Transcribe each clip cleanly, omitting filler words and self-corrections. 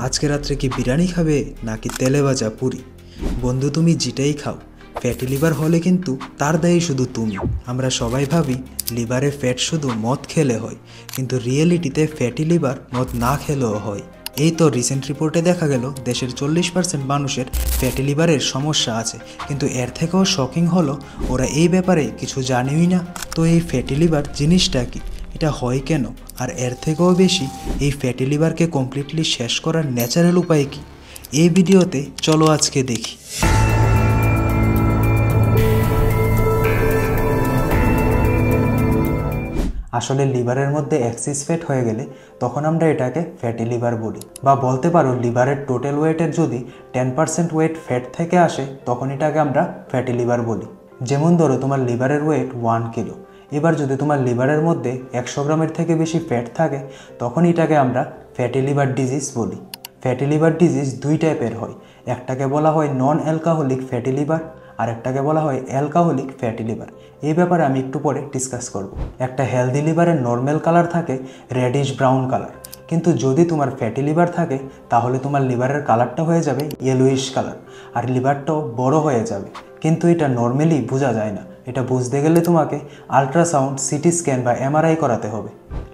আজকে রাত্রে কি বিরিয়ানি খাবে নাকি তেলে ভাজা পুরি? বন্ধু, তুমি যেটাই খাও, ফ্যাটি লিভার হলে কিন্তু তার দায়ী শুধু তুমি। আমরা সবাই ভাবি লিভারে ফ্যাট শুধু মদ খেলে হয়, কিন্তু রিয়েলিটিতে ফ্যাটি লিভার মদ না খেলেও হয়। এই তো রিসেন্ট রিপোর্টে দেখা গেল দেশের 40% মানুষের ফ্যাটি লিভারের সমস্যা আছে, কিন্তু এর থেকেও শকিং হলো ওরা এই ব্যাপারে কিছু জানেই না। তো এই ফ্যাটি লিভার জিনিসটা কি, এটা হয় কেন, আর এর থেকেও বেশি এই ফ্যাটি লিভারকে কমপ্লিটলি শেষ করার ন্যাচারাল উপায় কি, এই ভিডিওতে চলো আজকে দেখি। আসলে লিভারের মধ্যে এক্সিস ফ্যাট হয়ে গেলে তখন আমরা এটাকে ফ্যাটি লিভার বলি, বা বলতে পারো লিভারের টোটাল ওয়েটের যদি 10% ওয়েট ফ্যাট থেকে আসে তখন এটাকে আমরা ফ্যাটি লিভার বলি। যেমন ধরো তোমার লিভারের ওয়েট 1 কিলো, এবার যদি তোমার লিভারের মধ্যে 100 গ্রামের থেকে বেশি ফ্যাট থাকে তখন এটাকে আমরা ফ্যাটি লিভার ডিজিজ বলি। ফ্যাটি লিভার ডিজিজ দুই টাইপের হয়, একটাকে বলা হয় নন অ্যালকোহলিক ফ্যাটি লিভার, আর একটাকে বলা হয় অ্যালকোহলিক ফ্যাটি লিভার। এই ব্যাপারে আমি একটু পরে ডিসকাস করব। একটা হেলদি লিভারের নর্মাল কালার থাকে রেডিশ ব্রাউন কালার, কিন্তু যদি তোমার ফ্যাটি লিভার থাকে তাহলে তোমার লিভারের কালারটা হয়ে যাবে ইয়েলোইশ কালার, আর লিভারটাও বড় হয়ে যাবে। কিন্তু এটা নর্মালি বোঝা যায় না, এটা বুঝতে গেলে তোমাকে আলট্রাসাউন্ড, সিটি স্ক্যান বা এমআরআই করাতে হবে।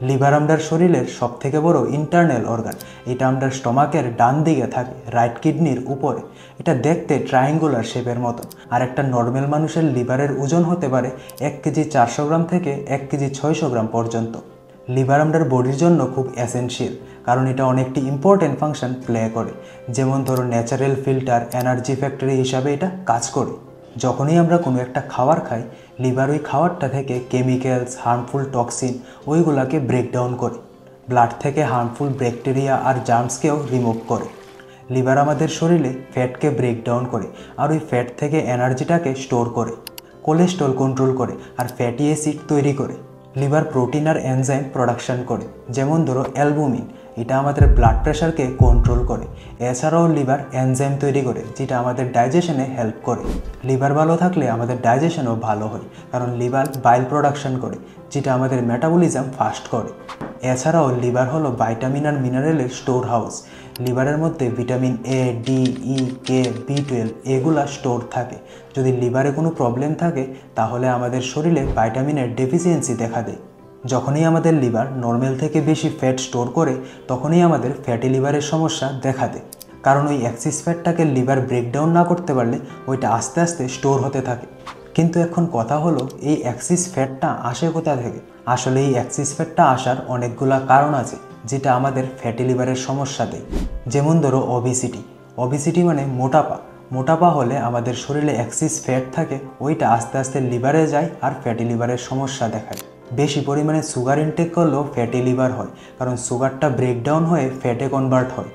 লিভার আমাদের শরীরের সবথেকে বড় ইন্টারনাল অর্গান। এটা আমাদের স্টমাকের ডান দিকে থাকে, রাইট কিডনির উপরে। এটা দেখতে ট্রায়াঙ্গুলার শেপের মতো। আর একটা নর্মাল মানুষের লিভারের ওজন হতে পারে 1 কেজি 400 গ্রাম থেকে 1 কেজি 600 গ্রাম পর্যন্ত। লিভার আমাদের বডির জন্য খুব এসেনশিয়াল, কারণ এটা অনেকটি ইম্পর্টেন্ট ফাংশন প্লে করে। যেমন ধরো ন্যাচারাল ফিল্টার, এনার্জি ফ্যাক্টরি হিসাবে এটা কাজ করে। যখনই আমরা কোনো একটা খাবার খাই, লিভার ওই খাবারটা থেকে কেমিক্যালস, হার্মফুল টক্সিন ওইগুলাকে ব্রেকডাউন করে। ব্লাড থেকে হার্মফুল ব্যাকটেরিয়া আর জার্মসকেও রিমুভ করে। লিভার আমাদের শরীরে ফ্যাটকে ব্রেকডাউন করে, আর ওই ফ্যাট থেকে এনার্জিটাকে স্টোর করে। কোলেস্ট্রল কন্ট্রোল করে, আর ফ্যাটি অ্যাসিড তৈরি করে। লিভার প্রোটিন আর এনজাইম প্রোডাকশন করে, যেমন ধরো অ্যালবুমিন, এটা আমাদের ব্লাড প্রেশারকে কন্ট্রোল করে। এছাড়াও লিভার এনজাইম তৈরি করে, যেটা আমাদের ডাইজেশনে হেল্প করে। লিভার ভালো থাকলে আমাদের ডাইজেশনও ভালো হয়, কারণ লিভার বাইল প্রোডাকশন করে, যেটা আমাদের মেটাবলিজম ফাস্ট করে। এছাড়াও লিভার হলো ভাইটামিন আর মিনারেলের স্টোর হাউস। লিভারের মধ্যে ভিটামিন এ, ডি, ই, কে, বি12 এগুলা স্টোর থাকে। যদি লিভারে কোনো প্রবলেম থাকে তাহলে আমাদের শরীরে ভাইটামিনের ডেফিসিয়েন্সি দেখা দেয়। যখনই আমাদের লিভার নর্মাল থেকে বেশি ফ্যাট স্টোর করে তখনই আমাদের ফ্যাটি লিভারের সমস্যা দেখা দেয়, কারণ ওই এক্সিস ফ্যাটটাকে লিভার ব্রেকডাউন না করতে পারলে ওইটা আস্তে আস্তে স্টোর হতে থাকে। কিন্তু এখন কথা হলো, এই এক্সিস ফ্যাটটা আসে কোথা থেকে? আসলে এই এক্সিস ফ্যাটটা আসার অনেকগুলা কারণ আছে, যেটা আমাদের ফ্যাটি লিভারের সমস্যা দেয়। যেমন ধরো ওবিসিটি। ওবিসিটি মানে মোটাপা। মোটাপা হলে আমাদের শরীরে এক্সিস ফ্যাট থাকে, ওইটা আস্তে আস্তে লিভারে যায় আর ফ্যাটি লিভারের সমস্যা দেখায়। বেশি পরিমাণে সুগার ইনটেক করলেও ফ্যাটি লিভার হয়, কারণ সুগারটা ব্রেকডাউন হয়ে ফ্যাটে কনভার্ট হয়।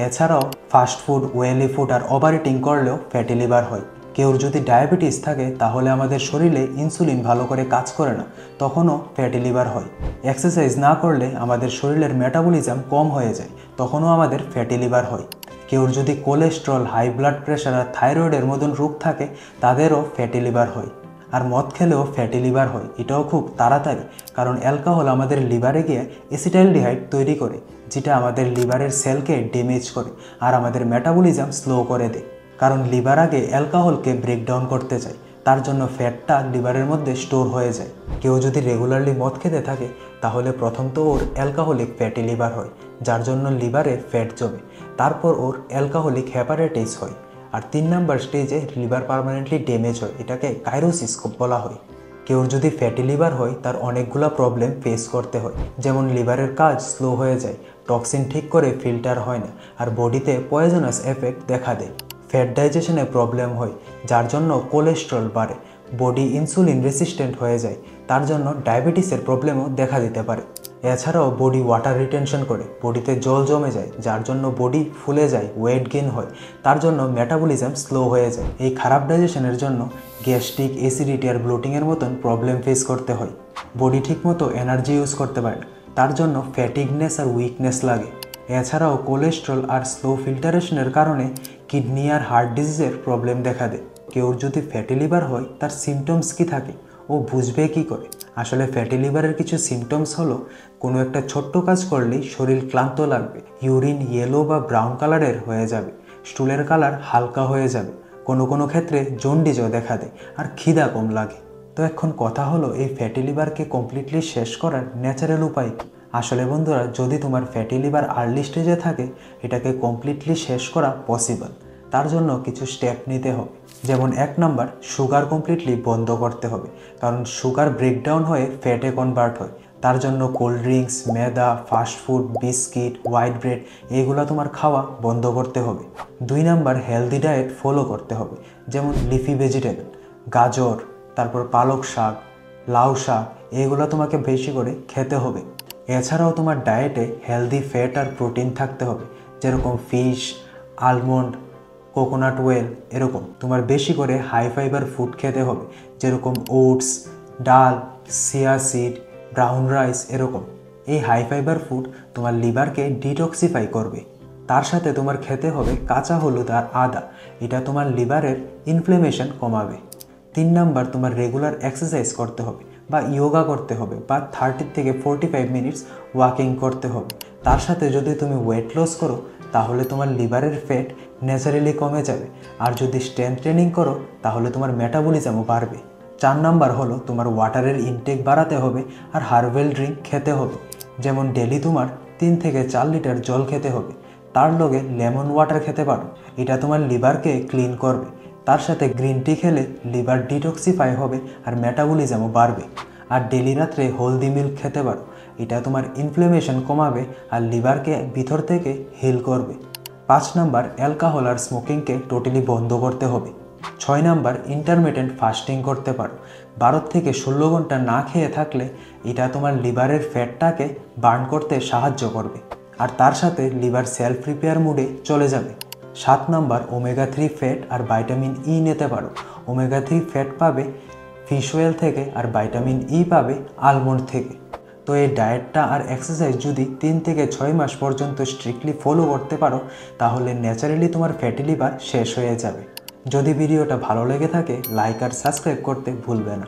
এছাড়াও ফাস্টফুড, ওয়েলি ফুড আর ওভার ইটিং করলেও ফ্যাটি লিভার হয়। কেউর যদি ডায়াবেটিস থাকে তাহলে আমাদের শরীরে ইনসুলিন ভালো করে কাজ করে না, তখনও ফ্যাটি লিভার হয়। এক্সারসাইজ না করলে আমাদের শরীরের মেটাবলিজম কম হয়ে যায়, তখনও আমাদের ফ্যাটি লিভার হয়। কেউর যদি কোলেস্ট্রল, হাই ব্লাড প্রেশার আর থাইরয়েডের মতন রোগ থাকে তাদেরও ফ্যাটি লিভার হয়। আর মদ খেলেও ফ্যাটি লিভার হয়, এটাও খুব তাড়াতাড়ি, কারণ অ্যালকোহল আমাদের লিভারে গিয়ে অ্যাসিটাইলডিহাইড তৈরি করে, যেটা আমাদের লিভারের সেলকে ড্যামেজ করে আর আমাদের মেটাবলিজম স্লো করে দেয়। কারণ লিভার আগে অ্যালকোহলকে ব্রেকডাউন করতে চায়, তার জন্য ফ্যাটটা লিভারের মধ্যে স্টোর হয়ে যায়। কেউ যদি রেগুলারলি মদ খেতে থাকে তাহলে প্রথম তো ওর অ্যালকোহলিক ফ্যাটি লিভার হয়, যার জন্য লিভারে ফ্যাট জমে। তারপর ওর অ্যালকোহলিক হেপাটাইটিস হয়, আর 3 নাম্বার স্টেজে লিভার পার্মানেন্টলি ড্যামেজ হয়, এটাকে কাইরোসিস বলা হয়। কেউর যদি ফ্যাটি লিভার হয় তার অনেকগুলো প্রবলেম ফেস করতে হয়, যেমন লিভারের কাজ স্লো হয়ে যায়, টক্সিন ঠিক করে ফিল্টার হয় না, আর বডিতে পয়জনাস এফেক্ট দেখা দেয়। ফ্যাট ডাইজেশনে প্রবলেম হয়, যার জন্য কোলেস্ট্রল বাড়ে, বডি ইনসুলিন রেসিস্ট্যান্ট হয়ে যায়, তার জন্য ডায়াবেটিসের প্রবলেমও দেখা দিতে পারে। এছাড়াও বডি ওয়াটার রিটেনশন করে, বডিতে জল জমে যায়, যার জন্য বডি ফুলে যায়, ওয়েট গেইন হয়, তার জন্য মেটাবলিজম স্লো হয়ে যায়। এই খারাপ ডাইজেশনের জন্য গ্যাস্ট্রিক, অ্যাসিডিটি আর ব্লোটিংয়ের মতন প্রবলেম ফেস করতে হয়। বডি ঠিকমতো এনার্জি ইউজ করতে পারে না, তার জন্য ফ্যাটিগনেস আর উইকনেস লাগে। এছাড়াও কোলেস্ট্রল আর স্লো ফিল্টারেশনের কারণে কিডনি আর হার্ট ডিজিজের প্রবলেম দেখা দেয়। কেউর যদি ফ্যাটি লিভার হয় তার সিমটমস কী থাকে, ও বুঝবে কী করে? আসলে ফ্যাটি লিভারের কিছু সিমটমস হলো কোনো একটা ছোট্ট কাজ করলেই শরীর ক্লান্ত লাগবে, ইউরিন ইয়েলো বা ব্রাউন কালারের হয়ে যাবে, স্টুলের কালার হালকা হয়ে যাবে, কোনো কোনো ক্ষেত্রে জন্ডিসও দেখা দেয়, আর খিদা কম লাগে। তো এখন কথা হলো এই ফ্যাটি লিভারকে কমপ্লিটলি শেষ করার ন্যাচারাল উপায় কী? আসলে বন্ধুরা, যদি তোমার ফ্যাটি লিভার আর্লি স্টেজে থাকে এটাকে কমপ্লিটলি শেষ করা পসিবল। তার জন্য কিছু স্টেপ নিতে হবে। যেমন 1 নাম্বার, সুগার কমপ্লিটলি বন্ধ করতে হবে, কারণ সুগার ব্রেকডাউন হয়ে ফ্যাটে কনভার্ট হয়। তার জন্য cold drinks, maida, fast food, biscuit, white bread এগুলো তোমার খাওয়া বন্ধ করতে হবে। 2 নাম্বার, হেলদি ডায়েট ফলো করতে হবে, যেমন লিফি ভেজিটেবল, গাজর, তারপর পালক শাক, লাউ শাক এগুলো তোমাকে বেশি করে খেতে হবে। এছাড়াও তোমার ডায়েটে হেলদি ফ্যাট আর প্রোটিন থাকতে হবে, যেরকম ফিশ, আলমন্ড, কোকোনাট ওয়েল এরকম। তোমার বেশি করে হাই ফাইবার ফুড খেতে হবে, যেরকম ওটস, ডাল, চিয়া সিড, ব্রাউন রাইস এরকম। এই হাই ফাইবার ফুড তোমার লিভারকে ডিটক্সিফাই করবে। তার সাথে তোমার খেতে হবে কাঁচা হলুদ আর আদা, এটা তোমার লিভারের ইনফ্লেমেশন কমাবে। 3 নাম্বার, তোমার রেগুলার এক্সারসাইজ করতে হবে বা ইয়োগা করতে হবে বা 30 থেকে 45 মিনিটস ওয়াকিং করতে হবে। তার সাথে যদি তুমি ওয়েট লস করো তাহলে তোমার লিভারের ফ্যাট ন্যাচারালি কমে যাবে, আর যদি স্ট্রেংথ ট্রেনিং করো তাহলে তোমার মেটাবলিজমও বাড়বে। 4 নাম্বার হলো তোমার ওয়াটারের ইনটেক বাড়াতে হবে আর হার্বাল ড্রিঙ্ক খেতে হবে, যেমন ডেলি তোমার 3 থেকে 4 লিটার জল খেতে হবে। তার লগে লেমন ওয়াটার খেতে পারো, এটা তোমার লিভারকে ক্লিন করবে। তার সাথে গ্রিন টি খেলে লিভার ডিটক্সিফাই হবে আর মেটাবলিজমও বাড়বে। আর ডেলি রাত্রে হলদি মিল্ক খেতে পারো, এটা তোমার ইনফ্লেমেশন কমাবে আর লিভারকে ভিতর থেকে হিল করবে। 5 নাম্বার, অ্যালকোহল আর স্মোকিংকে টোটালি বন্ধ করতে হবে। 6 নাম্বার, ইন্টারমিটেন্ট ফাস্টিং করতে পারো। 12 থেকে 16 ঘন্টা না খেয়ে থাকলে এটা তোমার লিভারের ফ্যাটটাকে বার্ন করতে সাহায্য করবে, আর তার সাথে লিভার সেলফ রিপেয়ার মুডে চলে যাবে। 7 নাম্বার, ওমেগা 3 ফ্যাট আর ভাইটামিন ই নিতে পারো। ওমেগা 3 ফ্যাট পাবে ফিশ অয়েল থেকে আর ভাইটামিন ই পাবে আলমন্ড থেকে। তো এই ডায়েটটা আর এক্সারসাইজ যদি 3 থেকে 6 মাস পর্যন্ত স্ট্রিক্টলি ফলো করতে পারো তাহলে ন্যাচারালি তোমার ফ্যাটি লিভার শেষ হয়ে যাবে। যদি ভিডিওটা ভালো লেগে থাকে লাইক আর সাবস্ক্রাইব করতে ভুলবে না।